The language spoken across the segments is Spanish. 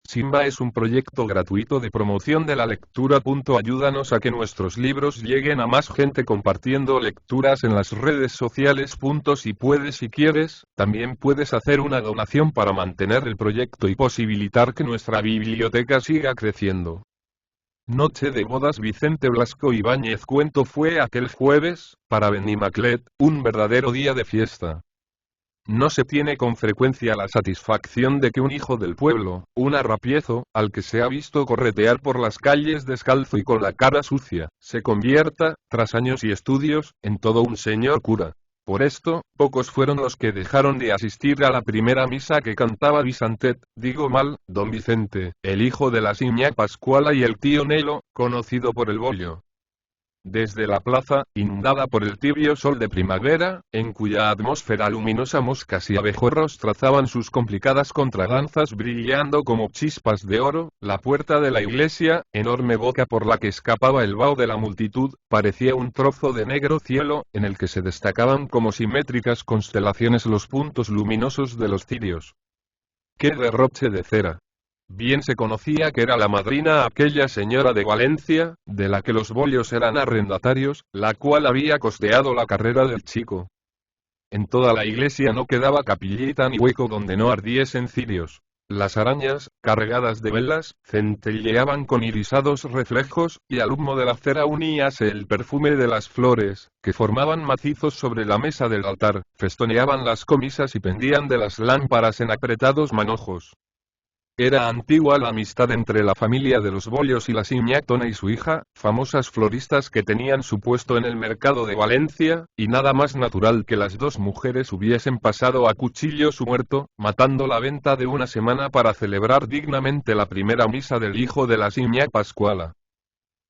Simba es un proyecto gratuito de promoción de la lectura. Ayúdanos a que nuestros libros lleguen a más gente compartiendo lecturas en las redes sociales. Si puedes y quieres, también puedes hacer una donación para mantener el proyecto y posibilitar que nuestra biblioteca siga creciendo. Noche de bodas. Vicente Blasco Ibáñez. Cuento fue aquel jueves, para Benimaclet, un verdadero día de fiesta. No se tiene con frecuencia la satisfacción de que un hijo del pueblo, un arrapiezo, al que se ha visto corretear por las calles descalzo y con la cara sucia, se convierta, tras años y estudios, en todo un señor cura. Por esto, pocos fueron los que dejaron de asistir a la primera misa que cantaba don Vicente, el hijo de la Siñá Pascuala y el tío Nelo, conocido por el bollo. Desde la plaza, inundada por el tibio sol de primavera, en cuya atmósfera luminosa moscas y abejorros trazaban sus complicadas contradanzas brillando como chispas de oro, la puerta de la iglesia, enorme boca por la que escapaba el vaho de la multitud, parecía un trozo de negro cielo, en el que se destacaban como simétricas constelaciones los puntos luminosos de los cirios. ¡Qué derroche de cera! Bien se conocía que era la madrina aquella señora de Valencia, de la que los bollos eran arrendatarios, la cual había costeado la carrera del chico. En toda la iglesia no quedaba capillita ni hueco donde no ardiesen cirios. Las arañas, cargadas de velas, centelleaban con irisados reflejos, y al humo de la cera uníase el perfume de las flores, que formaban macizos sobre la mesa del altar, festoneaban las comisas y pendían de las lámparas en apretados manojos. Era antigua la amistad entre la familia de los Bollos y la Siñactona y su hija, famosas floristas que tenían su puesto en el mercado de Valencia, y nada más natural que las dos mujeres hubiesen pasado a cuchillo su muerto, matando la venta de una semana para celebrar dignamente la primera misa del hijo de la Siñá Pascuala.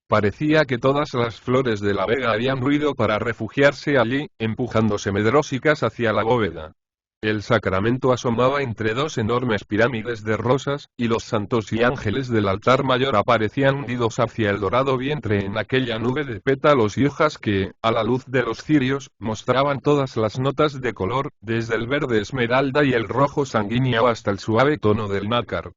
Parecía que todas las flores de la vega harían ruido para refugiarse allí, empujándose medrosicas hacia la bóveda. El sacramento asomaba entre dos enormes pirámides de rosas, y los santos y ángeles del altar mayor aparecían hundidos hacia el dorado vientre en aquella nube de pétalos y hojas que, a la luz de los cirios, mostraban todas las notas de color, desde el verde esmeralda y el rojo sanguíneo hasta el suave tono del nácar.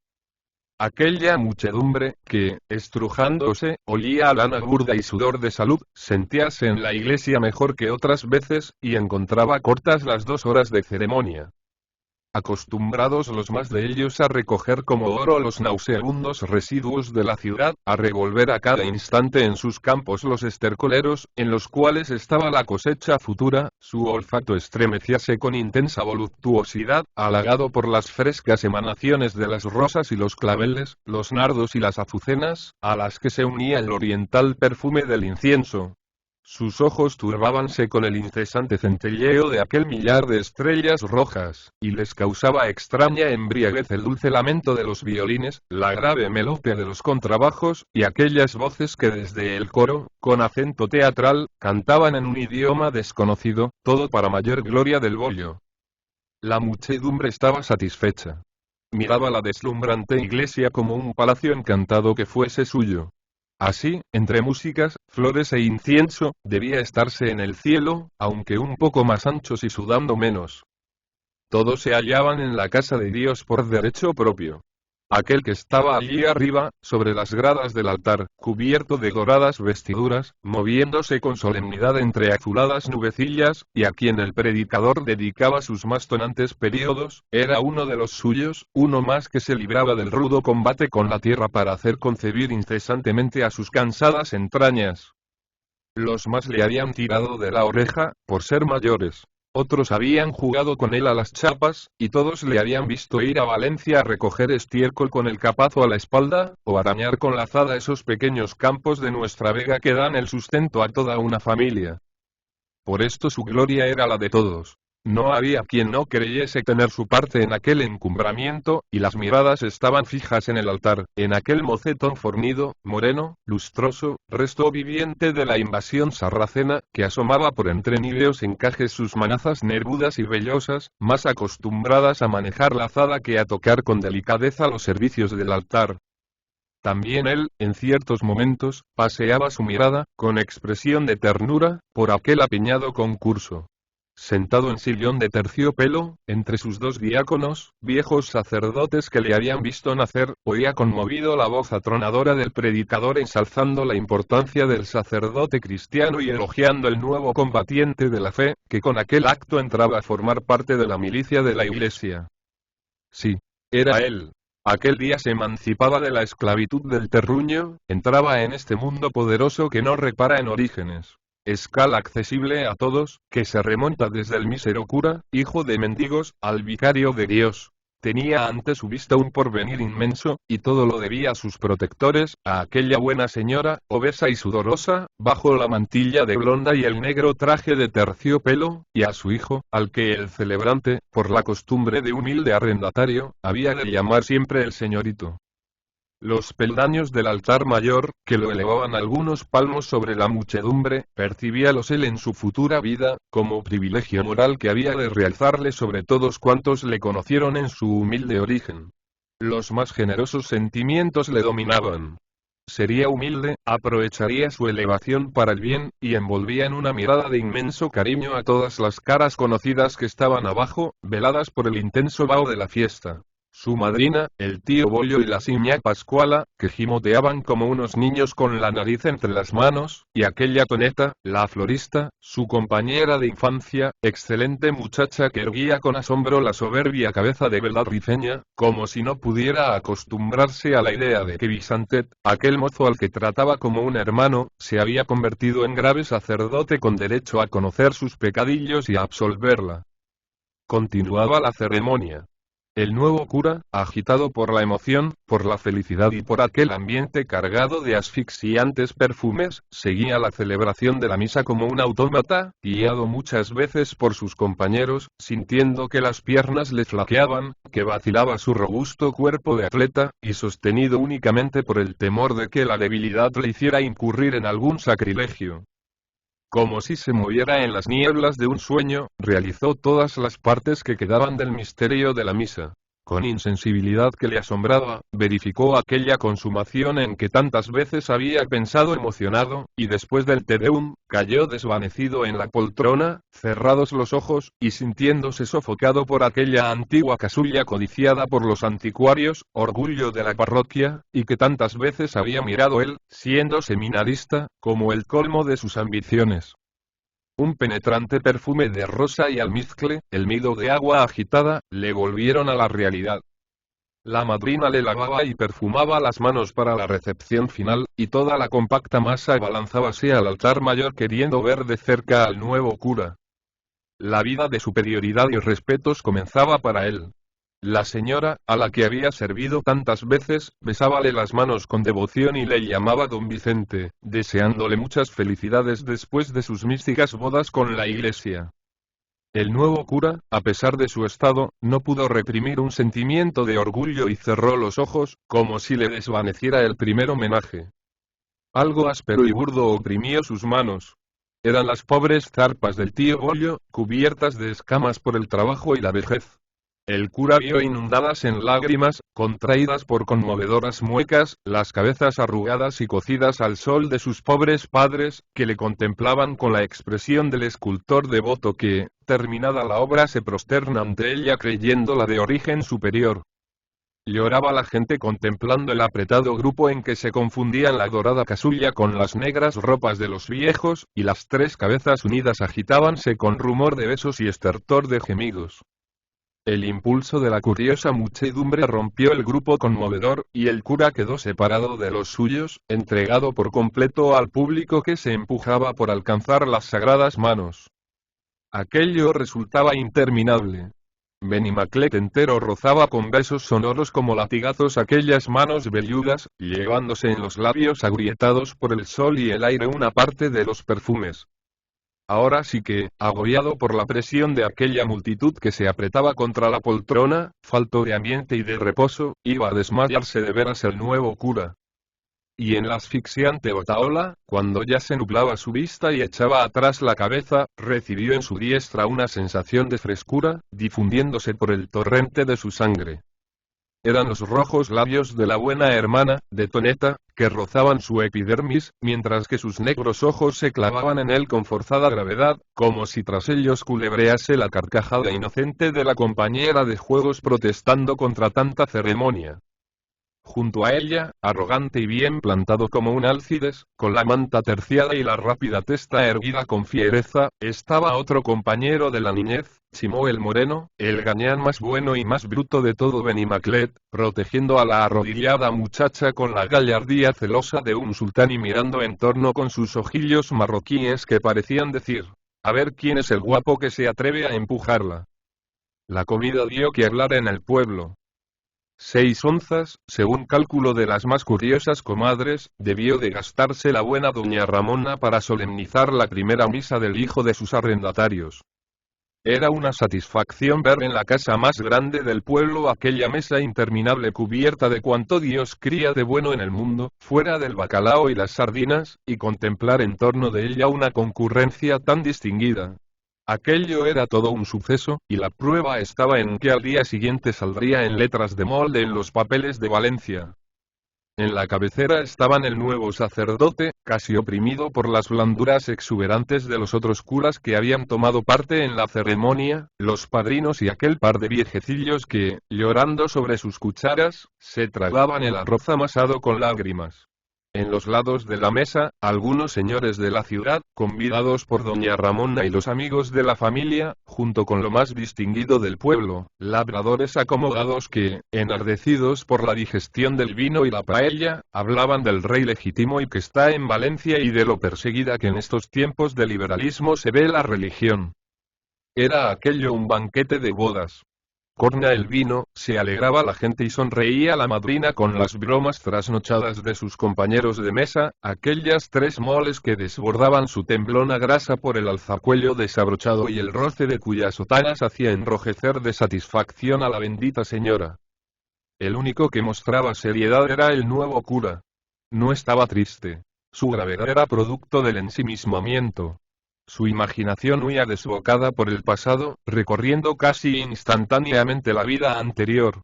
Aquella muchedumbre, que, estrujándose, olía a lana burda y sudor de salud, sentíase en la iglesia mejor que otras veces, y encontraba cortas las 2 horas de ceremonia. Acostumbrados los más de ellos a recoger como oro los nauseabundos residuos de la ciudad, a revolver a cada instante en sus campos los estercoleros, en los cuales estaba la cosecha futura, su olfato estremecíase con intensa voluptuosidad, halagado por las frescas emanaciones de las rosas y los claveles, los nardos y las azucenas, a las que se unía el oriental perfume del incienso. Sus ojos turbábanse con el incesante centelleo de aquel millar de estrellas rojas, y les causaba extraña embriaguez el dulce lamento de los violines, la grave melopea de los contrabajos, y aquellas voces que desde el coro, con acento teatral, cantaban en un idioma desconocido, todo para mayor gloria del bollo. La muchedumbre estaba satisfecha. Miraba la deslumbrante iglesia como un palacio encantado que fuese suyo. Así, entre músicas, flores e incienso, debía estarse en el cielo, aunque un poco más anchos y sudando menos. Todos se hallaban en la casa de Dios por derecho propio. Aquel que estaba allí arriba, sobre las gradas del altar, cubierto de doradas vestiduras, moviéndose con solemnidad entre azuladas nubecillas, y a quien el predicador dedicaba sus más tonantes períodos, era uno de los suyos, uno más que se libraba del rudo combate con la tierra para hacer concebir incesantemente a sus cansadas entrañas. Los más le habían tirado de la oreja, por ser mayores. Otros habían jugado con él a las chapas, y todos le habían visto ir a Valencia a recoger estiércol con el capazo a la espalda, o arañar con la azada esos pequeños campos de nuestra vega que dan el sustento a toda una familia. Por esto su gloria era la de todos. No había quien no creyese tener su parte en aquel encumbramiento, y las miradas estaban fijas en el altar, en aquel mocetón fornido, moreno, lustroso, resto viviente de la invasión sarracena, que asomaba por entre níveos encajes sus manazas nervudas y vellosas, más acostumbradas a manejar la azada que a tocar con delicadeza los servicios del altar. También él, en ciertos momentos, paseaba su mirada, con expresión de ternura, por aquel apiñado concurso. Sentado en sillón de terciopelo, entre sus dos diáconos, viejos sacerdotes que le habían visto nacer, oía conmovido la voz atronadora del predicador ensalzando la importancia del sacerdote cristiano y elogiando el nuevo combatiente de la fe, que con aquel acto entraba a formar parte de la milicia de la Iglesia. Sí, era él. Aquel día se emancipaba de la esclavitud del terruño, entraba en este mundo poderoso que no repara en orígenes. Escala accesible a todos, que se remonta desde el mísero cura, hijo de mendigos, al vicario de Dios. Tenía ante su vista un porvenir inmenso, y todo lo debía a sus protectores, a aquella buena señora, obesa y sudorosa, bajo la mantilla de blonda y el negro traje de terciopelo, y a su hijo, al que el celebrante, por la costumbre de humilde arrendatario, había de llamar siempre el señorito. Los peldaños del altar mayor, que lo elevaban algunos palmos sobre la muchedumbre, percibíalos él en su futura vida, como privilegio moral que había de realzarle sobre todos cuantos le conocieron en su humilde origen. Los más generosos sentimientos le dominaban. Sería humilde, aprovecharía su elevación para el bien, y envolvía en una mirada de inmenso cariño a todas las caras conocidas que estaban abajo, veladas por el intenso vaho de la fiesta. Su madrina, el tío Bollo y la señá Pascuala, que gimoteaban como unos niños con la nariz entre las manos, y aquella Toneta, la florista, su compañera de infancia, excelente muchacha que erguía con asombro la soberbia cabeza de verdad rifeña, como si no pudiera acostumbrarse a la idea de que Visantet, aquel mozo al que trataba como un hermano, se había convertido en grave sacerdote con derecho a conocer sus pecadillos y a absolverla. Continuaba la ceremonia. El nuevo cura, agitado por la emoción, por la felicidad y por aquel ambiente cargado de asfixiantes perfumes, seguía la celebración de la misa como un autómata, guiado muchas veces por sus compañeros, sintiendo que las piernas le flaqueaban, que vacilaba su robusto cuerpo de atleta, y sostenido únicamente por el temor de que la debilidad le hiciera incurrir en algún sacrilegio. Como si se moviera en las nieblas de un sueño, realizó todas las partes que quedaban del misterio de la misa. Con insensibilidad que le asombraba, verificó aquella consumación en que tantas veces había pensado emocionado, y después del Te Deum, cayó desvanecido en la poltrona, cerrados los ojos, y sintiéndose sofocado por aquella antigua casulla codiciada por los anticuarios, orgullo de la parroquia, y que tantas veces había mirado él, siendo seminarista, como el colmo de sus ambiciones. Un penetrante perfume de rosa y almizcle, el nido de agua agitada, le volvieron a la realidad. La madrina le lavaba y perfumaba las manos para la recepción final, y toda la compacta masa abalanzábase al altar mayor queriendo ver de cerca al nuevo cura. La vida de superioridad y respetos comenzaba para él. La señora, a la que había servido tantas veces, besábale las manos con devoción y le llamaba don Vicente, deseándole muchas felicidades después de sus místicas bodas con la Iglesia. El nuevo cura, a pesar de su estado, no pudo reprimir un sentimiento de orgullo y cerró los ojos, como si le desvaneciera el primer homenaje. Algo áspero y burdo oprimió sus manos. Eran las pobres zarpas del tío Bollo, cubiertas de escamas por el trabajo y la vejez. El cura vio inundadas en lágrimas, contraídas por conmovedoras muecas, las cabezas arrugadas y cocidas al sol de sus pobres padres, que le contemplaban con la expresión del escultor devoto que, terminada la obra, se prosterna ante ella creyéndola de origen superior. Lloraba la gente contemplando el apretado grupo en que se confundían la dorada casulla con las negras ropas de los viejos, y las tres cabezas unidas agitábanse con rumor de besos y estertor de gemidos. El impulso de la curiosa muchedumbre rompió el grupo conmovedor, y el cura quedó separado de los suyos, entregado por completo al público que se empujaba por alcanzar las sagradas manos. Aquello resultaba interminable. Benimaclet entero rozaba con besos sonoros como latigazos aquellas manos velludas, llevándose en los labios agrietados por el sol y el aire una parte de los perfumes. Ahora sí que, agobiado por la presión de aquella multitud que se apretaba contra la poltrona, falto de ambiente y de reposo, iba a desmayarse de veras el nuevo cura. Y en la asfixiante batahola, cuando ya se nublaba su vista y echaba atrás la cabeza, recibió en su diestra una sensación de frescura, difundiéndose por el torrente de su sangre. Eran los rojos labios de la buena hermana, de Toneta, que rozaban su epidermis, mientras que sus negros ojos se clavaban en él con forzada gravedad, como si tras ellos culebrease la carcajada inocente de la compañera de juegos protestando contra tanta ceremonia. Junto a ella, arrogante y bien plantado como un alcides, con la manta terciada y la rápida testa erguida con fiereza, estaba otro compañero de la niñez, Chimo el Moreno, el gañán más bueno y más bruto de todo Benimaclet, protegiendo a la arrodillada muchacha con la gallardía celosa de un sultán y mirando en torno con sus ojillos marroquíes que parecían decir: a ver quién es el guapo que se atreve a empujarla. La comida dio que hablar en el pueblo. 6 onzas, según cálculo de las más curiosas comadres, debió de gastarse la buena doña Ramona para solemnizar la primera misa del hijo de sus arrendatarios. Era una satisfacción ver en la casa más grande del pueblo aquella mesa interminable cubierta de cuanto Dios cría de bueno en el mundo, fuera del bacalao y las sardinas, y contemplar en torno de ella una concurrencia tan distinguida. Aquello era todo un suceso, y la prueba estaba en que al día siguiente saldría en letras de molde en los papeles de Valencia. En la cabecera estaban el nuevo sacerdote, casi oprimido por las blanduras exuberantes de los otros curas que habían tomado parte en la ceremonia, los padrinos y aquel par de viejecillos que, llorando sobre sus cucharas, se tragaban el arroz amasado con lágrimas. En los lados de la mesa, algunos señores de la ciudad, convidados por doña Ramona y los amigos de la familia, junto con lo más distinguido del pueblo, labradores acomodados que, enardecidos por la digestión del vino y la paella, hablaban del rey legítimo y que está en Valencia y de lo perseguida que en estos tiempos de liberalismo se ve la religión. Era aquello un banquete de bodas. Corna el vino, se alegraba la gente y sonreía la madrina con las bromas trasnochadas de sus compañeros de mesa, aquellas 3 moles que desbordaban su temblona grasa por el alzacuello desabrochado y el roce de cuyas sotanas hacía enrojecer de satisfacción a la bendita señora. El único que mostraba seriedad era el nuevo cura. No estaba triste. Su gravedad era producto del ensimismamiento. Su imaginación huía desbocada por el pasado, recorriendo casi instantáneamente la vida anterior.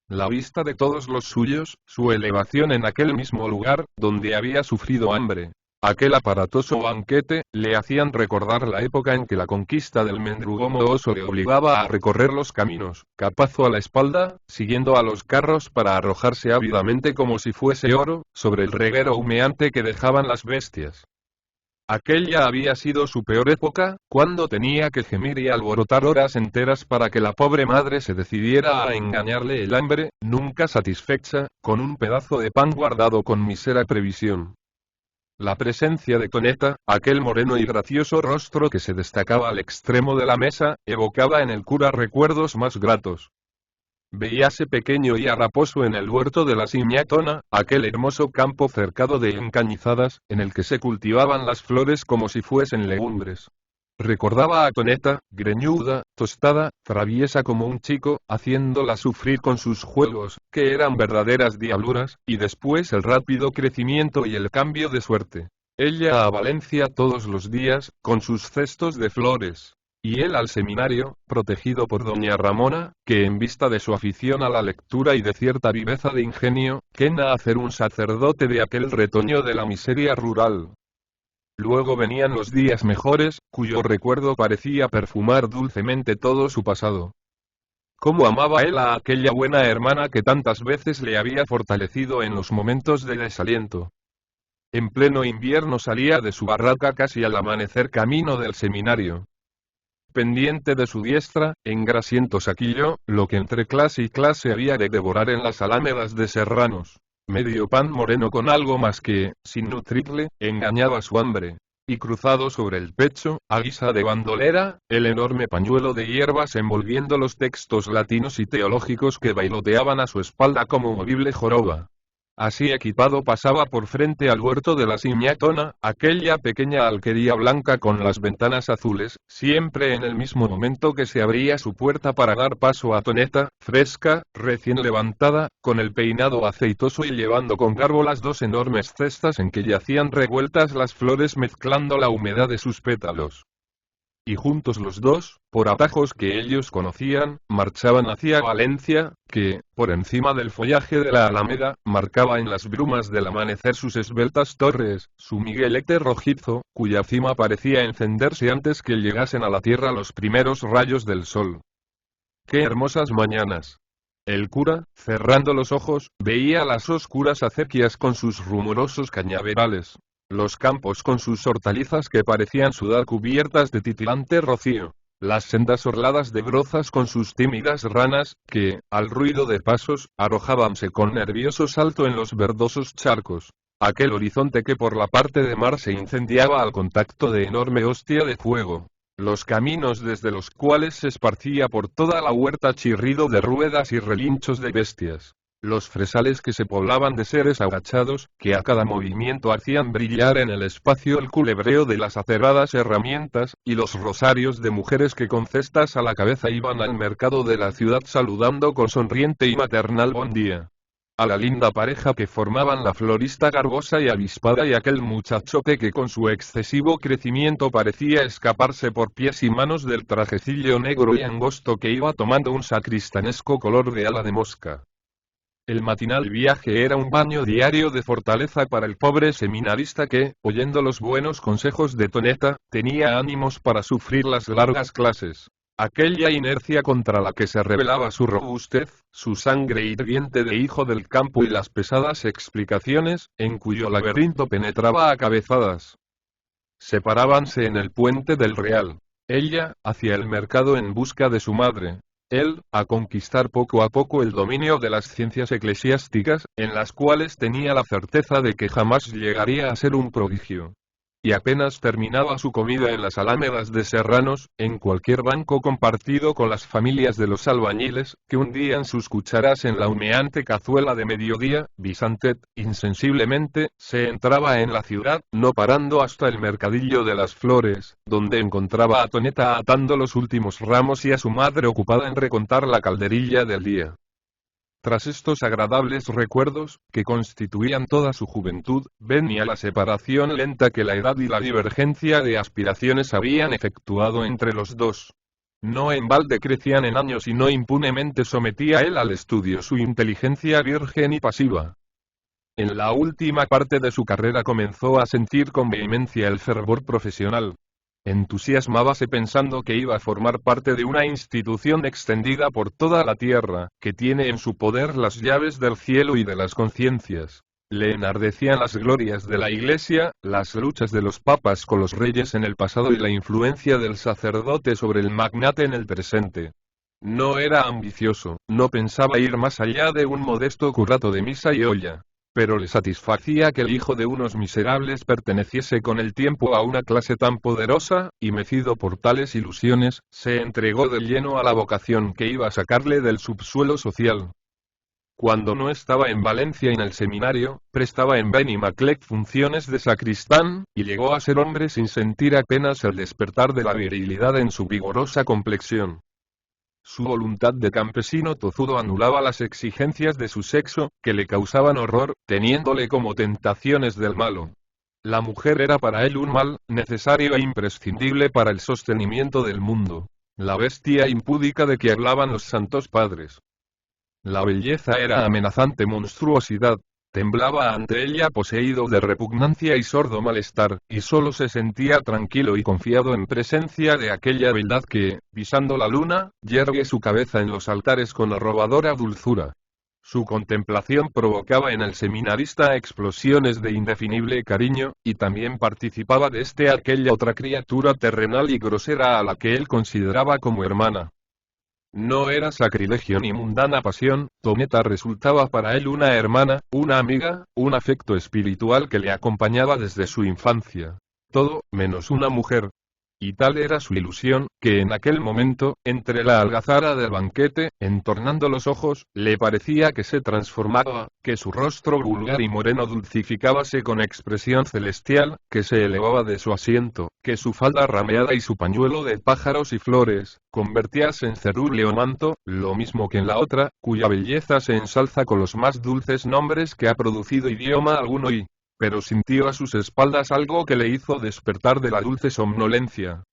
La vista de todos los suyos, su elevación en aquel mismo lugar, donde había sufrido hambre, aquel aparatoso banquete, le hacían recordar la época en que la conquista del mendrugo mohoso le obligaba a recorrer los caminos, capazo a la espalda, siguiendo a los carros para arrojarse ávidamente como si fuese oro, sobre el reguero humeante que dejaban las bestias. Aquella había sido su peor época, cuando tenía que gemir y alborotar horas enteras para que la pobre madre se decidiera a engañarle el hambre, nunca satisfecha, con un pedazo de pan guardado con mísera previsión. La presencia de Toneta, aquel moreno y gracioso rostro que se destacaba al extremo de la mesa, evocaba en el cura recuerdos más gratos. Veíase pequeño y haraposo en el huerto de la Siñatona, aquel hermoso campo cercado de encañizadas, en el que se cultivaban las flores como si fuesen legumbres. Recordaba a Toneta, greñuda, tostada, traviesa como un chico, haciéndola sufrir con sus juegos, que eran verdaderas diabluras, y después el rápido crecimiento y el cambio de suerte. Ella a Valencia todos los días, con sus cestos de flores. Y él al seminario, protegido por doña Ramona, que en vista de su afición a la lectura y de cierta viveza de ingenio, quena hacer un sacerdote de aquel retoño de la miseria rural. Luego venían los días mejores, cuyo recuerdo parecía perfumar dulcemente todo su pasado. Cómo amaba él a aquella buena hermana que tantas veces le había fortalecido en los momentos de desaliento. En pleno invierno salía de su barraca casi al amanecer camino del seminario. Pendiente de su diestra, en grasiento saquillo, lo que entre clase y clase había de devorar en las alámedas de serranos. Medio pan moreno con algo más que, sin nutrirle, engañaba su hambre. Y cruzado sobre el pecho, a guisa de bandolera, el enorme pañuelo de hierbas envolviendo los textos latinos y teológicos que bailoteaban a su espalda como movible joroba. Así equipado pasaba por frente al huerto de la Siñatona, aquella pequeña alquería blanca con las ventanas azules, siempre en el mismo momento que se abría su puerta para dar paso a Toneta, fresca, recién levantada, con el peinado aceitoso y llevando con garbo las 2 enormes cestas en que yacían revueltas las flores mezclando la humedad de sus pétalos. Y juntos los dos, por atajos que ellos conocían, marchaban hacia Valencia, que, por encima del follaje de la alameda, marcaba en las brumas del amanecer sus esbeltas torres, su miguelete rojizo, cuya cima parecía encenderse antes que llegasen a la tierra los primeros rayos del sol. ¡Qué hermosas mañanas! El cura, cerrando los ojos, veía las oscuras acequias con sus rumorosos cañaverales, los campos con sus hortalizas que parecían sudar cubiertas de titilante rocío, las sendas orladas de brozas con sus tímidas ranas, que, al ruido de pasos, arrojábanse con nervioso salto en los verdosos charcos, aquel horizonte que por la parte de mar se incendiaba al contacto de enorme hostia de fuego, los caminos desde los cuales se esparcía por toda la huerta chirrido de ruedas y relinchos de bestias, los fresales que se poblaban de seres agachados, que a cada movimiento hacían brillar en el espacio el culebreo de las aceradas herramientas, y los rosarios de mujeres que con cestas a la cabeza iban al mercado de la ciudad saludando con sonriente y maternal buen día a la linda pareja que formaban la florista garbosa y avispada y aquel muchachote que con su excesivo crecimiento parecía escaparse por pies y manos del trajecillo negro y angosto que iba tomando un sacristanesco color de ala de mosca. El matinal viaje era un baño diario de fortaleza para el pobre seminarista que, oyendo los buenos consejos de Toneta, tenía ánimos para sufrir las largas clases. Aquella inercia contra la que se revelaba su robustez, su sangre hirviente de hijo del campo y las pesadas explicaciones, en cuyo laberinto penetraba a cabezadas. Separábanse en el puente del Real. Ella, hacia el mercado en busca de su madre. Él, a conquistar poco a poco el dominio de las ciencias eclesiásticas, en las cuales tenía la certeza de que jamás llegaría a ser un prodigio. Y apenas terminaba su comida en las alámedas de Serranos, en cualquier banco compartido con las familias de los albañiles, que hundían sus cucharas en la humeante cazuela de mediodía, Bisantet, insensiblemente, se entraba en la ciudad, no parando hasta el mercadillo de las flores, donde encontraba a Toneta atando los últimos ramos y a su madre ocupada en recontar la calderilla del día. Tras estos agradables recuerdos, que constituían toda su juventud, venía la separación lenta que la edad y la divergencia de aspiraciones habían efectuado entre los dos. No en balde crecían en años y no impunemente sometía él al estudio su inteligencia virgen y pasiva. En la última parte de su carrera comenzó a sentir con vehemencia el fervor profesional. Entusiasmábase pensando que iba a formar parte de una institución extendida por toda la tierra, que tiene en su poder las llaves del cielo y de las conciencias. Le enardecían las glorias de la Iglesia, las luchas de los papas con los reyes en el pasado y la influencia del sacerdote sobre el magnate en el presente. No era ambicioso, no pensaba ir más allá de un modesto curato de misa y olla. Pero le satisfacía que el hijo de unos miserables perteneciese con el tiempo a una clase tan poderosa, y mecido por tales ilusiones, se entregó de lleno a la vocación que iba a sacarle del subsuelo social. Cuando no estaba en Valencia en el seminario, prestaba en Benimaclet funciones de sacristán, y llegó a ser hombre sin sentir apenas el despertar de la virilidad en su vigorosa complexión. Su voluntad de campesino tozudo anulaba las exigencias de su sexo, que le causaban horror, teniéndole como tentaciones del malo. La mujer era para él un mal, necesario e imprescindible para el sostenimiento del mundo. La bestia impúdica de que hablaban los santos padres. La belleza era amenazante monstruosidad. Temblaba ante ella poseído de repugnancia y sordo malestar, y solo se sentía tranquilo y confiado en presencia de aquella beldad que, pisando la luna, yergue su cabeza en los altares con arrobadora dulzura. Su contemplación provocaba en el seminarista explosiones de indefinible cariño, y también participaba de aquella otra criatura terrenal y grosera a la que él consideraba como hermana. No era sacrilegio ni mundana pasión, Toneta resultaba para él una hermana, una amiga, un afecto espiritual que le acompañaba desde su infancia. Todo, menos una mujer. Y tal era su ilusión, que en aquel momento, entre la algazara del banquete, entornando los ojos, le parecía que se transformaba, que su rostro vulgar y moreno dulcificábase con expresión celestial, que se elevaba de su asiento, que su falda rameada y su pañuelo de pájaros y flores, convertíase en cerúleo manto, lo mismo que en la otra, cuya belleza se ensalza con los más dulces nombres que ha producido idioma alguno y, pero sintió a sus espaldas algo que le hizo despertar de la dulce somnolencia.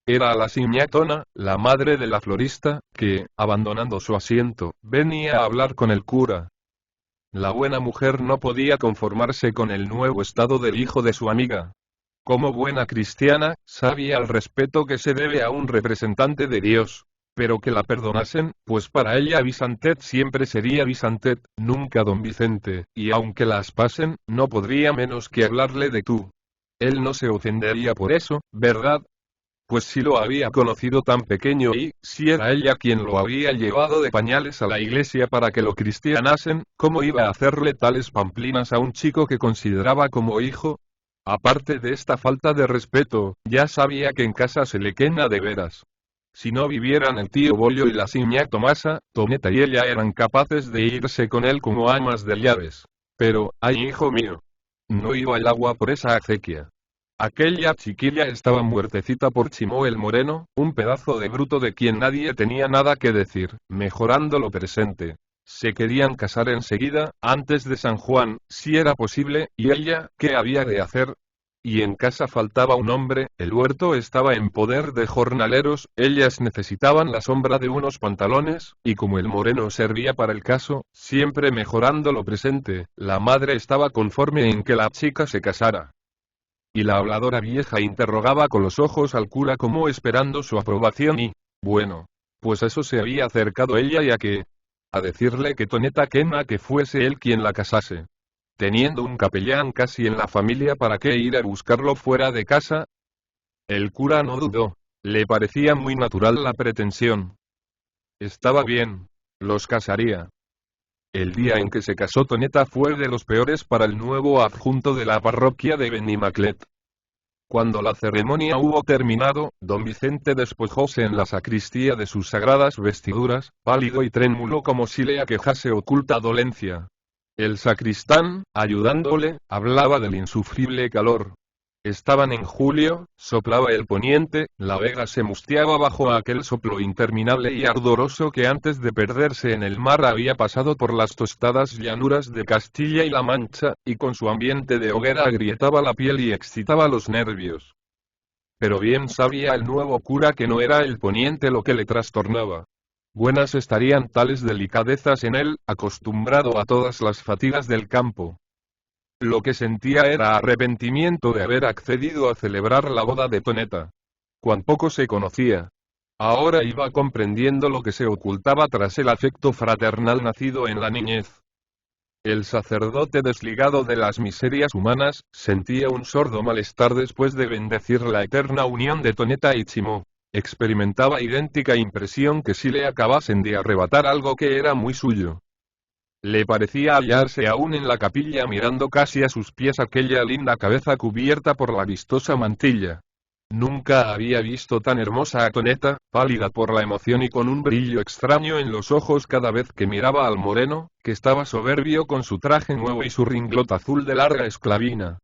Era la Siñatona, la madre de la florista, que, abandonando su asiento, venía a hablar con el cura. La buena mujer no podía conformarse con el nuevo estado del hijo de su amiga. Como buena cristiana, sabía el respeto que se debe a un representante de Dios. Pero que la perdonasen, pues para ella Vicentet siempre sería Vicentet, nunca don Vicente, y aunque la aspasen, no podría menos que hablarle de tú. Él no se ofendería por eso, ¿verdad? Pues si lo había conocido tan pequeño y, si era ella quien lo había llevado de pañales a la iglesia para que lo cristianasen, ¿cómo iba a hacerle tales pamplinas a un chico que consideraba como hijo? Aparte de esta falta de respeto, ya sabía que en casa se le quena de veras. Si no vivieran el tío Bollo y la señá Tomasa, Toneta y ella eran capaces de irse con él como amas de llaves. Pero, ay hijo mío, no iba el agua por esa acequia. Aquella chiquilla estaba muertecita por Chimó el Moreno, un pedazo de bruto de quien nadie tenía nada que decir, mejorando lo presente. Se querían casar enseguida, antes de San Juan, si era posible, y ella, ¿qué había de hacer? Y en casa faltaba un hombre, el huerto estaba en poder de jornaleros, ellas necesitaban la sombra de unos pantalones, y como el Moreno servía para el caso, siempre mejorando lo presente, la madre estaba conforme en que la chica se casara. Y la habladora vieja interrogaba con los ojos al cura como esperando su aprobación y, bueno, pues eso se había acercado ella y a decirle que Toneta quena que fuese él quien la casase. Teniendo un capellán casi en la familia, ¿para qué ir a buscarlo fuera de casa? El cura no dudó. Le parecía muy natural la pretensión. Estaba bien. Los casaría. El día en que se casó Toneta fue de los peores para el nuevo adjunto de la parroquia de Benimaclet. Cuando la ceremonia hubo terminado, don Vicente despojóse en la sacristía de sus sagradas vestiduras, pálido y trémulo como si le aquejase oculta dolencia. El sacristán, ayudándole, hablaba del insufrible calor. Estaban en julio, soplaba el poniente, la vega se mustiaba bajo aquel soplo interminable y ardoroso que antes de perderse en el mar había pasado por las tostadas llanuras de Castilla y La Mancha, y con su ambiente de hoguera agrietaba la piel y excitaba los nervios. Pero bien sabía el nuevo cura que no era el poniente lo que le trastornaba. Buenas estarían tales delicadezas en él, acostumbrado a todas las fatigas del campo. Lo que sentía era arrepentimiento de haber accedido a celebrar la boda de Toneta. Cuán poco se conocía. Ahora iba comprendiendo lo que se ocultaba tras el afecto fraternal nacido en la niñez. El sacerdote desligado de las miserias humanas, sentía un sordo malestar después de bendecir la eterna unión de Toneta y Chimó. Experimentaba idéntica impresión que si le acabasen de arrebatar algo que era muy suyo. Le parecía hallarse aún en la capilla mirando casi a sus pies aquella linda cabeza cubierta por la vistosa mantilla. Nunca había visto tan hermosa a Toneta, pálida por la emoción y con un brillo extraño en los ojos cada vez que miraba al Moreno, que estaba soberbio con su traje nuevo y su ringlot azul de larga esclavina.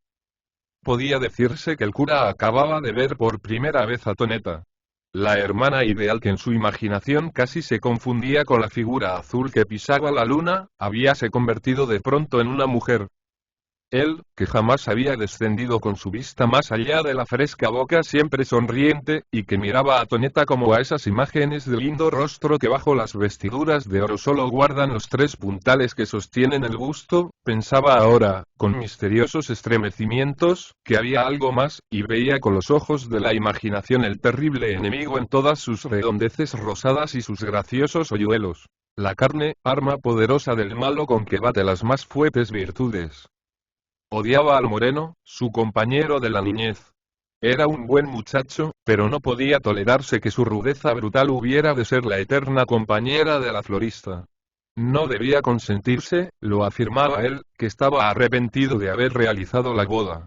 Podía decirse que el cura acababa de ver por primera vez a Toneta. La hermana ideal que en su imaginación casi se confundía con la figura azul que pisaba la luna, habíase convertido de pronto en una mujer. Él, que jamás había descendido con su vista más allá de la fresca boca siempre sonriente, y que miraba a Toneta como a esas imágenes de lindo rostro que bajo las vestiduras de oro solo guardan los tres puntales que sostienen el busto, pensaba ahora, con misteriosos estremecimientos, que había algo más, y veía con los ojos de la imaginación el terrible enemigo en todas sus redondeces rosadas y sus graciosos hoyuelos. La carne, arma poderosa del malo con que bate las más fuertes virtudes. Odiaba al Moreno, su compañero de la niñez. Era un buen muchacho, pero no podía tolerarse que su rudeza brutal hubiera de ser la eterna compañera de la florista. No debía consentirse, lo afirmaba él, que estaba arrepentido de haber realizado la boda.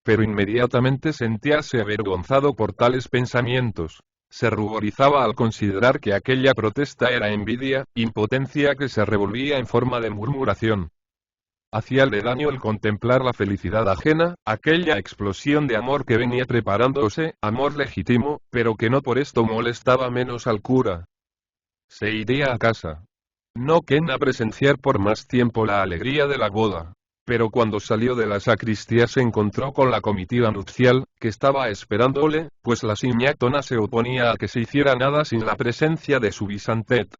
Pero inmediatamente sentíase avergonzado por tales pensamientos. Se ruborizaba al considerar que aquella protesta era envidia, impotencia que se revolvía en forma de murmuración. Hacíale daño el contemplar la felicidad ajena, aquella explosión de amor que venía preparándose, amor legítimo, pero que no por esto molestaba menos al cura. Se iría a casa. No quería presenciar por más tiempo la alegría de la boda. Pero cuando salió de la sacristía se encontró con la comitiva nupcial, que estaba esperándole, pues la Siñatona se oponía a que se hiciera nada sin la presencia de su Visantet.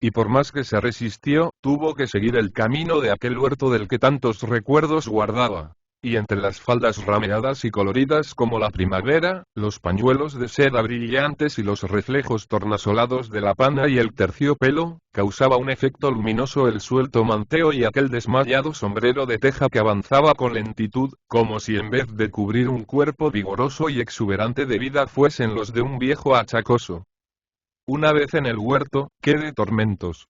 Y por más que se resistió, tuvo que seguir el camino de aquel huerto del que tantos recuerdos guardaba. Y entre las faldas rameadas y coloridas como la primavera, los pañuelos de seda brillantes y los reflejos tornasolados de la pana y el terciopelo, causaba un efecto luminoso el suelto manteo y aquel desmayado sombrero de teja que avanzaba con lentitud, como si en vez de cubrir un cuerpo vigoroso y exuberante de vida fuesen los de un viejo achacoso. Una vez en el huerto, qué de tormentos.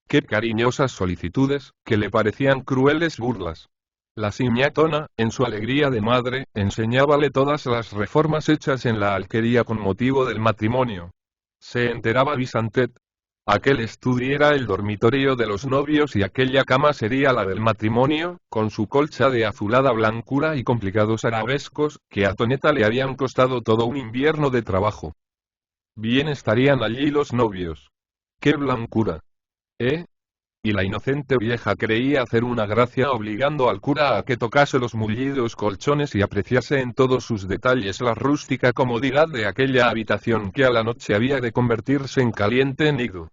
Qué cariñosas solicitudes, que le parecían crueles burlas. La Siñatona, en su alegría de madre, enseñábale todas las reformas hechas en la alquería con motivo del matrimonio. Se enteraba Visantet. Aquel estudio era el dormitorio de los novios y aquella cama sería la del matrimonio, con su colcha de azulada blancura y complicados arabescos, que a Toneta le habían costado todo un invierno de trabajo. Bien estarían allí los novios. ¡Qué blancura! ¿Eh? Y la inocente vieja creía hacer una gracia obligando al cura a que tocase los mullidos colchones y apreciase en todos sus detalles la rústica comodidad de aquella habitación que a la noche había de convertirse en caliente nido.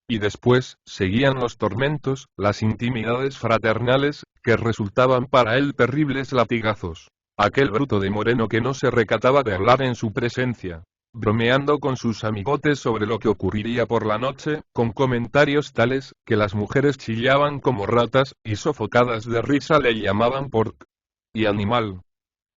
Y después, seguían los tormentos, las intimidades fraternales, que resultaban para él terribles latigazos. Aquel bruto de Moreno que no se recataba de hablar en su presencia, bromeando con sus amigotes sobre lo que ocurriría por la noche, con comentarios tales, que las mujeres chillaban como ratas, y sofocadas de risa le llamaban porc y animal.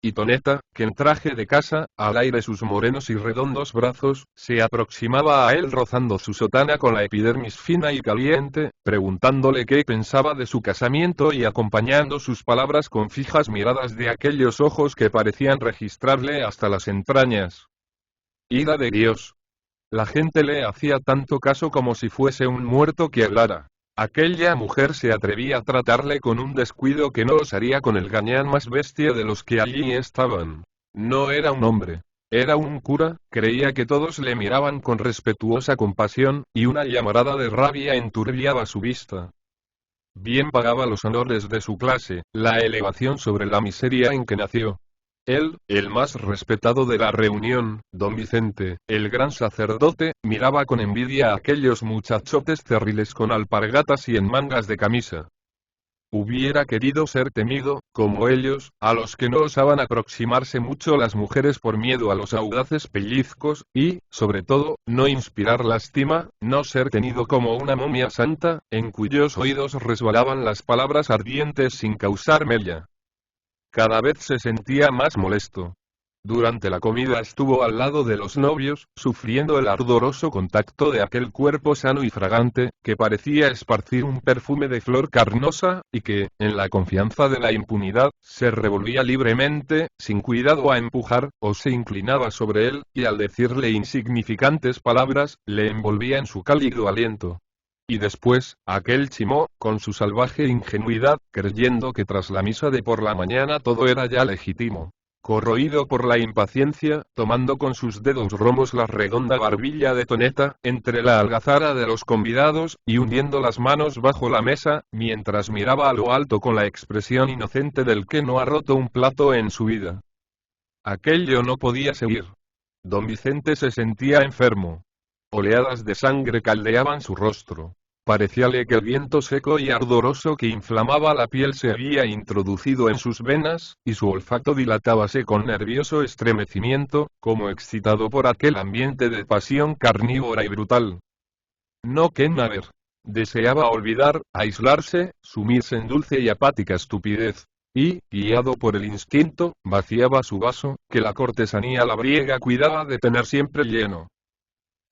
Y Toneta, que en traje de casa, al aire sus morenos y redondos brazos, se aproximaba a él rozando su sotana con la epidermis fina y caliente, preguntándole qué pensaba de su casamiento y acompañando sus palabras con fijas miradas de aquellos ojos que parecían registrarle hasta las entrañas. ¡Ira de Dios! La gente le hacía tanto caso como si fuese un muerto que hablara. Aquella mujer se atrevía a tratarle con un descuido que no osaría con el gañán más bestia de los que allí estaban. No era un hombre. Era un cura, creía que todos le miraban con respetuosa compasión, y una llamarada de rabia enturbiaba su vista. Bien pagaba los honores de su clase, la elevación sobre la miseria en que nació. Él, el más respetado de la reunión, don Vicente, el gran sacerdote, miraba con envidia a aquellos muchachotes cerriles con alpargatas y en mangas de camisa. Hubiera querido ser temido, como ellos, a los que no osaban aproximarse mucho las mujeres por miedo a los audaces pellizcos, y, sobre todo, no inspirar lástima, no ser tenido como una momia santa, en cuyos oídos resbalaban las palabras ardientes sin causar mella. Cada vez se sentía más molesto. Durante la comida estuvo al lado de los novios, sufriendo el ardoroso contacto de aquel cuerpo sano y fragante, que parecía esparcir un perfume de flor carnosa, y que, en la confianza de la impunidad, se revolvía libremente, sin cuidado a empujar, o se inclinaba sobre él, y al decirle insignificantes palabras, le envolvía en su cálido aliento. Y después, aquel Chimó, con su salvaje ingenuidad, creyendo que tras la misa de por la mañana todo era ya legítimo. Corroído por la impaciencia, tomando con sus dedos romos la redonda barbilla de Toneta, entre la algazara de los convidados, y hundiendo las manos bajo la mesa, mientras miraba a lo alto con la expresión inocente del que no ha roto un plato en su vida. Aquello no podía seguir. Don Vicente se sentía enfermo. Oleadas de sangre caldeaban su rostro. Parecíale que el viento seco y ardoroso que inflamaba la piel se había introducido en sus venas, y su olfato dilatábase con nervioso estremecimiento, como excitado por aquel ambiente de pasión carnívora y brutal. No quería ver. Deseaba olvidar, aislarse, sumirse en dulce y apática estupidez. Y, guiado por el instinto, vaciaba su vaso, que la cortesanía labriega cuidaba de tener siempre lleno.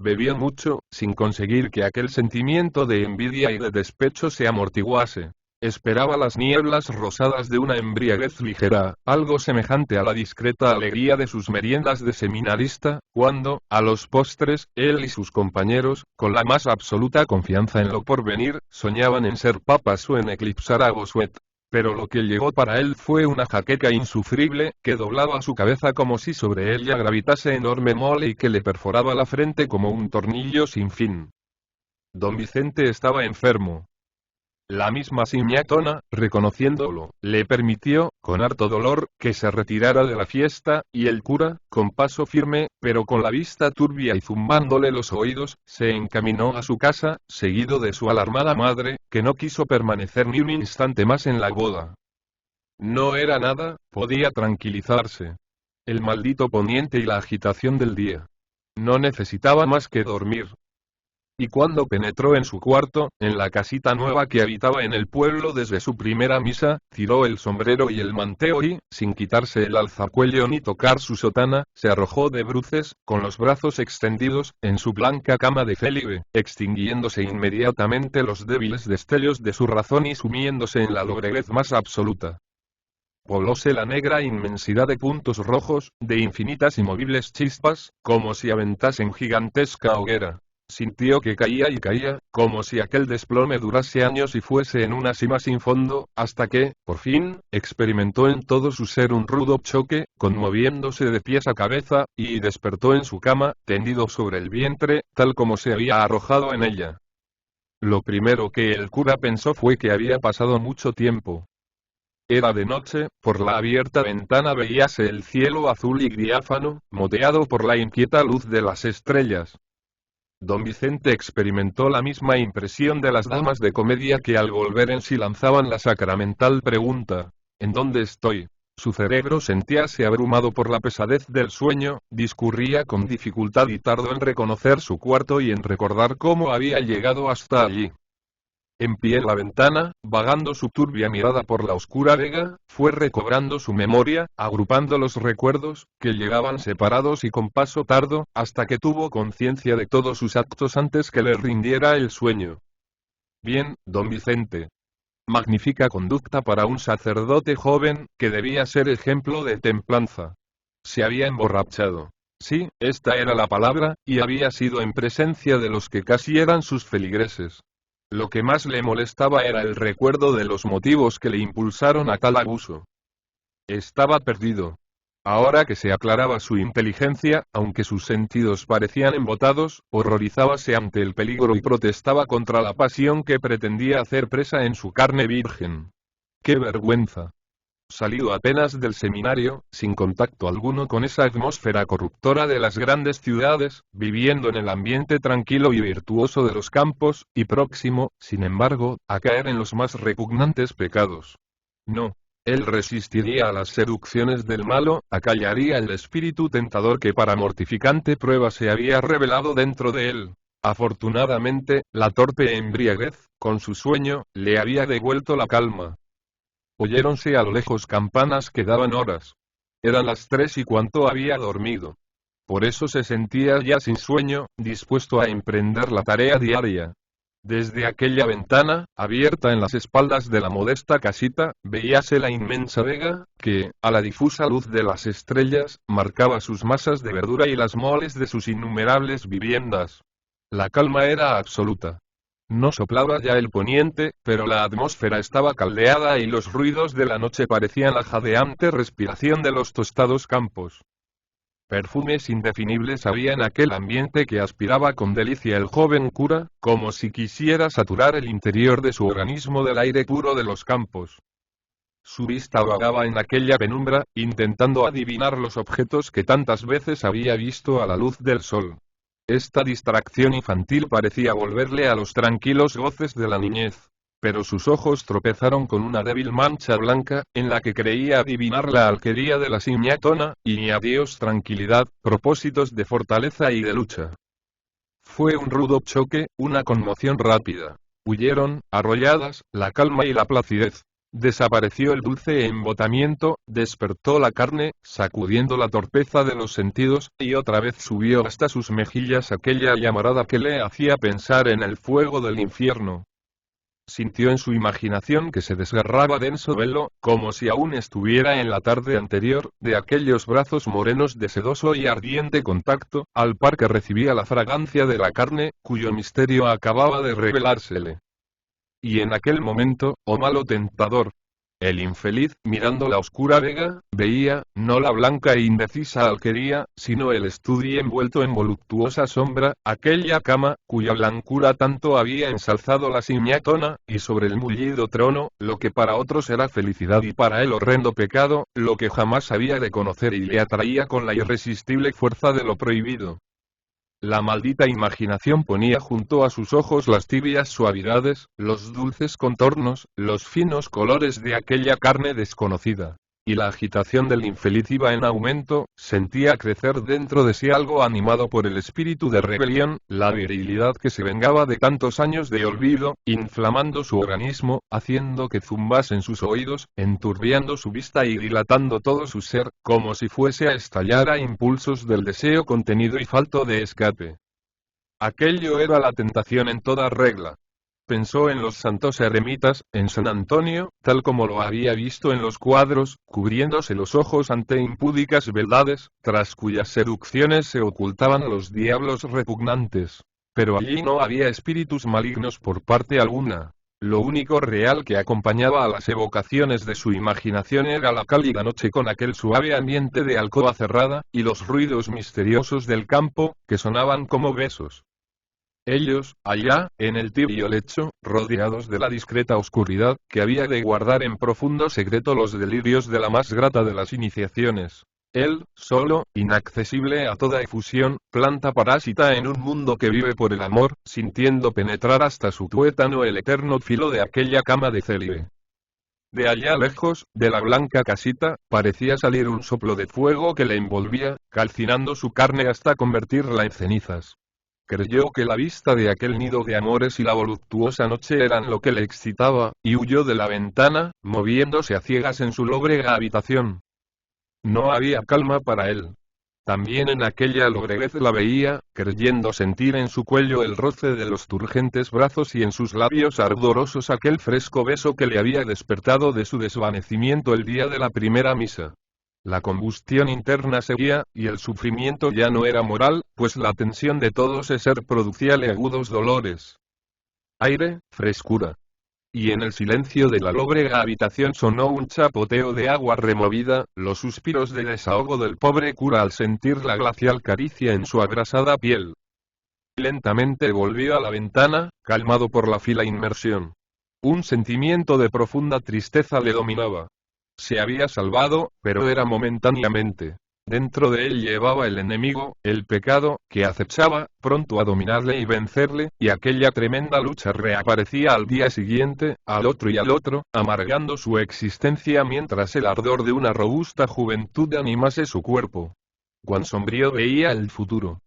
Bebió mucho, sin conseguir que aquel sentimiento de envidia y de despecho se amortiguase. Esperaba las nieblas rosadas de una embriaguez ligera, algo semejante a la discreta alegría de sus meriendas de seminarista, cuando, a los postres, él y sus compañeros, con la más absoluta confianza en lo porvenir, soñaban en ser papas o en eclipsar a Bossuet. Pero lo que llegó para él fue una jaqueca insufrible, que doblaba su cabeza como si sobre ella gravitase enorme mole y que le perforaba la frente como un tornillo sin fin. Don Vicente estaba enfermo. La misma Simiatona, reconociéndolo, le permitió, con harto dolor, que se retirara de la fiesta, y el cura, con paso firme, pero con la vista turbia y zumbándole los oídos, se encaminó a su casa, seguido de su alarmada madre, que no quiso permanecer ni un instante más en la boda. No era nada, podía tranquilizarse. El maldito poniente y la agitación del día. No necesitaba más que dormir. Y cuando penetró en su cuarto, en la casita nueva que habitaba en el pueblo desde su primera misa, tiró el sombrero y el manteo y, sin quitarse el alzacuello ni tocar su sotana, se arrojó de bruces, con los brazos extendidos, en su blanca cama de célibe, extinguiéndose inmediatamente los débiles destellos de su razón y sumiéndose en la lobreguez más absoluta. Poblóse la negra inmensidad de puntos rojos, de infinitas y movibles chispas, como si aventasen gigantesca hoguera. Sintió que caía y caía, como si aquel desplome durase años y fuese en una sima sin fondo, hasta que, por fin, experimentó en todo su ser un rudo choque, conmoviéndose de pies a cabeza, y despertó en su cama, tendido sobre el vientre, tal como se había arrojado en ella. Lo primero que el cura pensó fue que había pasado mucho tiempo. Era de noche, por la abierta ventana veíase el cielo azul y diáfano, moteado por la inquieta luz de las estrellas. Don Vicente experimentó la misma impresión de las damas de comedia que al volver en sí lanzaban la sacramental pregunta: ¿en dónde estoy? Su cerebro sentíase abrumado por la pesadez del sueño, discurría con dificultad y tardó en reconocer su cuarto y en recordar cómo había llegado hasta allí. En pie en la ventana, vagando su turbia mirada por la oscura vega, fue recobrando su memoria, agrupando los recuerdos, que llegaban separados y con paso tardo, hasta que tuvo conciencia de todos sus actos antes que le rindiera el sueño. Bien, don Vicente. Magnífica conducta para un sacerdote joven, que debía ser ejemplo de templanza. Se había emborrachado. Sí, esta era la palabra, y había sido en presencia de los que casi eran sus feligreses. Lo que más le molestaba era el recuerdo de los motivos que le impulsaron a tal abuso. Estaba perdido. Ahora que se aclaraba su inteligencia, aunque sus sentidos parecían embotados, horrorizábase ante el peligro y protestaba contra la pasión que pretendía hacer presa en su carne virgen. ¡Qué vergüenza! Salido apenas del seminario, sin contacto alguno con esa atmósfera corruptora de las grandes ciudades, viviendo en el ambiente tranquilo y virtuoso de los campos, y próximo, sin embargo, a caer en los más repugnantes pecados. No. Él resistiría a las seducciones del malo, acallaría el espíritu tentador que para mortificante prueba se había revelado dentro de él. Afortunadamente, la torpe embriaguez, con su sueño, le había devuelto la calma. Oyéronse a lo lejos campanas que daban horas. Eran las 3 y cuanto había dormido. Por eso se sentía ya sin sueño, dispuesto a emprender la tarea diaria. Desde aquella ventana, abierta en las espaldas de la modesta casita, veíase la inmensa vega, que, a la difusa luz de las estrellas, marcaba sus masas de verdura y las moles de sus innumerables viviendas. La calma era absoluta. No soplaba ya el poniente, pero la atmósfera estaba caldeada y los ruidos de la noche parecían la jadeante respiración de los tostados campos. Perfumes indefinibles había en aquel ambiente que aspiraba con delicia el joven cura, como si quisiera saturar el interior de su organismo del aire puro de los campos. Su vista vagaba en aquella penumbra, intentando adivinar los objetos que tantas veces había visto a la luz del sol. Esta distracción infantil parecía volverle a los tranquilos goces de la niñez. Pero sus ojos tropezaron con una débil mancha blanca, en la que creía adivinar la alquería de la Simiatona, y adiós tranquilidad, propósitos de fortaleza y de lucha. Fue un rudo choque, una conmoción rápida. Huyeron, arrolladas, la calma y la placidez. Desapareció el dulce embotamiento, despertó la carne, sacudiendo la torpeza de los sentidos, y otra vez subió hasta sus mejillas aquella llamarada que le hacía pensar en el fuego del infierno. Sintió en su imaginación que se desgarraba denso velo, como si aún estuviera en la tarde anterior, de aquellos brazos morenos de sedoso y ardiente contacto, al par que recibía la fragancia de la carne, cuyo misterio acababa de revelársele. Y en aquel momento, oh malo tentador, El infeliz, mirando la oscura vega, veía, no la blanca e indecisa alquería, sino el estudio envuelto en voluptuosa sombra, aquella cama, cuya blancura tanto había ensalzado la simiatona, y sobre el mullido trono, lo que para otros era felicidad y para él horrendo pecado, lo que jamás había de conocer y le atraía con la irresistible fuerza de lo prohibido. La maldita imaginación ponía junto a sus ojos las tibias suavidades, los dulces contornos, los finos colores de aquella carne desconocida. Y la agitación del infeliz iba en aumento, sentía crecer dentro de sí algo animado por el espíritu de rebelión, la virilidad que se vengaba de tantos años de olvido, inflamando su organismo, haciendo que zumbasen sus oídos, enturbiando su vista y dilatando todo su ser, como si fuese a estallar a impulsos del deseo contenido y falto de escape. Aquello era la tentación en toda regla. Pensó en los santos eremitas, en San Antonio, tal como lo había visto en los cuadros, cubriéndose los ojos ante impúdicas beldades, tras cuyas seducciones se ocultaban los diablos repugnantes. Pero allí no había espíritus malignos por parte alguna. Lo único real que acompañaba a las evocaciones de su imaginación era la cálida noche con aquel suave ambiente de alcoba cerrada, y los ruidos misteriosos del campo, que sonaban como besos. Ellos, allá, en el tibio lecho, rodeados de la discreta oscuridad, que había de guardar en profundo secreto los delirios de la más grata de las iniciaciones. Él, solo, inaccesible a toda efusión, planta parásita en un mundo que vive por el amor, sintiendo penetrar hasta su tuétano el eterno filo de aquella cama de célibe. De allá lejos, de la blanca casita, parecía salir un soplo de fuego que le envolvía, calcinando su carne hasta convertirla en cenizas. Creyó que la vista de aquel nido de amores y la voluptuosa noche eran lo que le excitaba, y huyó de la ventana, moviéndose a ciegas en su lóbrega habitación. No había calma para él. También en aquella lobreguez la veía, creyendo sentir en su cuello el roce de los turgentes brazos y en sus labios ardorosos aquel fresco beso que le había despertado de su desvanecimiento el día de la primera misa. La combustión interna seguía, y el sufrimiento ya no era moral, pues la tensión de todo ese ser producíale agudos dolores. Aire, frescura. Y en el silencio de la lóbrega habitación sonó un chapoteo de agua removida, los suspiros de desahogo del pobre cura al sentir la glacial caricia en su abrasada piel. Lentamente volvió a la ventana, calmado por la fila inmersión. Un sentimiento de profunda tristeza le dominaba. Se había salvado, pero era momentáneamente. Dentro de él llevaba el enemigo, el pecado, que acechaba, pronto a dominarle y vencerle, y aquella tremenda lucha reaparecía al día siguiente, al otro y al otro, amargando su existencia mientras el ardor de una robusta juventud animase su cuerpo. Cuán sombrío veía el futuro.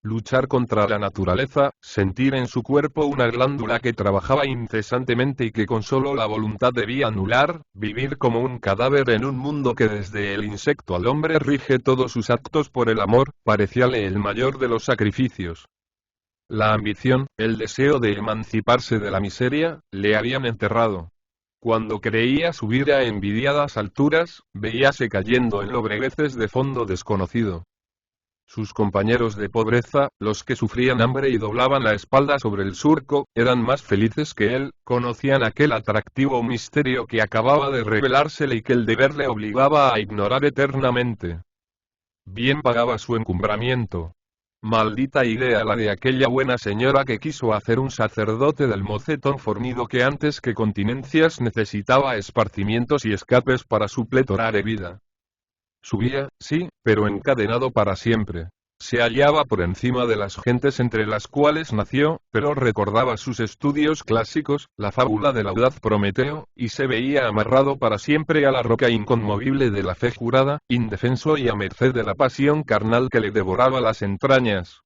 Luchar contra la naturaleza, sentir en su cuerpo una glándula que trabajaba incesantemente y que con solo la voluntad debía anular, vivir como un cadáver en un mundo que desde el insecto al hombre rige todos sus actos por el amor, parecíale el mayor de los sacrificios. La ambición, el deseo de emanciparse de la miseria, le habían enterrado. Cuando creía subir a envidiadas alturas, veíase cayendo en lobregueces de fondo desconocido. Sus compañeros de pobreza, los que sufrían hambre y doblaban la espalda sobre el surco, eran más felices que él, conocían aquel atractivo misterio que acababa de revelársele y que el deber le obligaba a ignorar eternamente. Bien pagaba su encumbramiento. Maldita idea la de aquella buena señora que quiso hacer un sacerdote del mocetón fornido que antes que continencias necesitaba esparcimientos y escapes para su pletórica vida. Subía, sí, pero encadenado para siempre. Se hallaba por encima de las gentes entre las cuales nació, pero recordaba sus estudios clásicos, la fábula del audaz Prometeo, y se veía amarrado para siempre a la roca inconmovible de la fe jurada, indefenso y a merced de la pasión carnal que le devoraba las entrañas.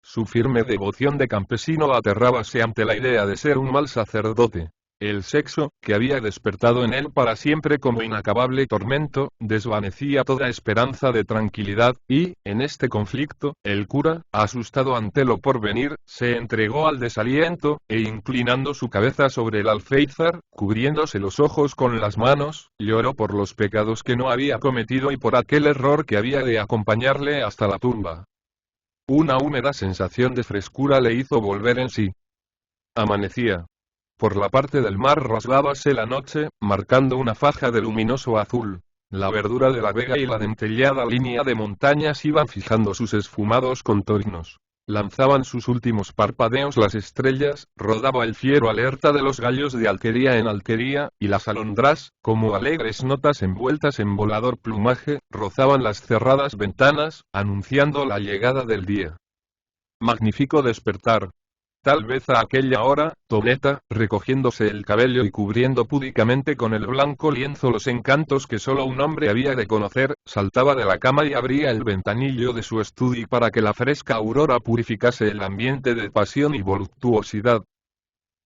Su firme devoción de campesino aterrábase ante la idea de ser un mal sacerdote. El sexo, que había despertado en él para siempre como inacabable tormento, desvanecía toda esperanza de tranquilidad, y, en este conflicto, el cura, asustado ante lo porvenir, se entregó al desaliento, e inclinando su cabeza sobre el alféizar, cubriéndose los ojos con las manos, lloró por los pecados que no había cometido y por aquel error que había de acompañarle hasta la tumba. Una húmeda sensación de frescura le hizo volver en sí. Amanecía. Por la parte del mar rasgábase la noche, marcando una faja de luminoso azul. La verdura de la vega y la dentellada línea de montañas iban fijando sus esfumados contornos. Lanzaban sus últimos parpadeos las estrellas, rodaba el fiero alerta de los gallos de alquería en alquería, y las alondras, como alegres notas envueltas en volador plumaje, rozaban las cerradas ventanas, anunciando la llegada del día. Magnífico despertar. Tal vez a aquella hora, Toneta, recogiéndose el cabello y cubriendo púdicamente con el blanco lienzo los encantos que solo un hombre había de conocer, saltaba de la cama y abría el ventanillo de su estudio para que la fresca aurora purificase el ambiente de pasión y voluptuosidad.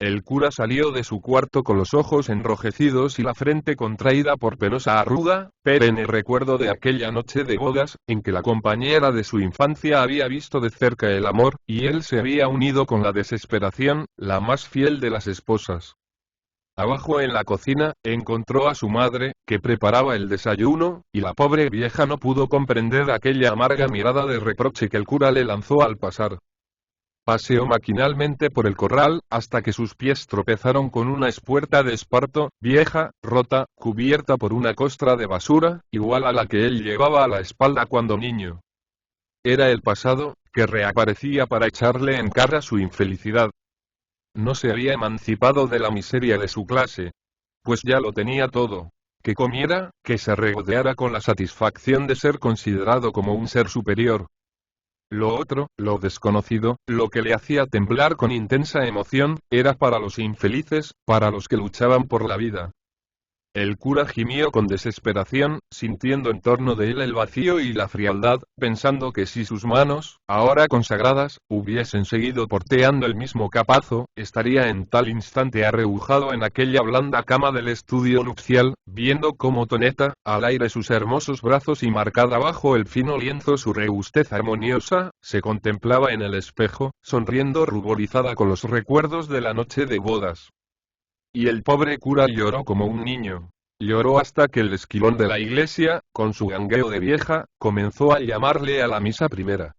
El cura salió de su cuarto con los ojos enrojecidos y la frente contraída por penosa arruga, perenne recuerdo de aquella noche de bodas, en que la compañera de su infancia había visto de cerca el amor, y él se había unido con la desesperación, la más fiel de las esposas. Abajo en la cocina, encontró a su madre, que preparaba el desayuno, y la pobre vieja no pudo comprender aquella amarga mirada de reproche que el cura le lanzó al pasar. Paseó maquinalmente por el corral, hasta que sus pies tropezaron con una espuerta de esparto, vieja, rota, cubierta por una costra de basura, igual a la que él llevaba a la espalda cuando niño. Era el pasado, que reaparecía para echarle en cara su infelicidad. No se había emancipado de la miseria de su clase. Pues ya lo tenía todo. Que comiera, que se regodeara con la satisfacción de ser considerado como un ser superior. Lo otro, lo desconocido, lo que le hacía temblar con intensa emoción, era para los infelices, para los que luchaban por la vida. El cura gimió con desesperación, sintiendo en torno de él el vacío y la frialdad, pensando que si sus manos, ahora consagradas, hubiesen seguido porteando el mismo capazo, estaría en tal instante arrebujado en aquella blanda cama del estudio nupcial, viendo cómo Toneta, al aire sus hermosos brazos y marcada bajo el fino lienzo su robustez armoniosa, se contemplaba en el espejo, sonriendo ruborizada con los recuerdos de la noche de bodas. Y el pobre cura lloró como un niño. Lloró hasta que el esquilón de la iglesia, con su gangueo de vieja, comenzó a llamarle a la misa primera.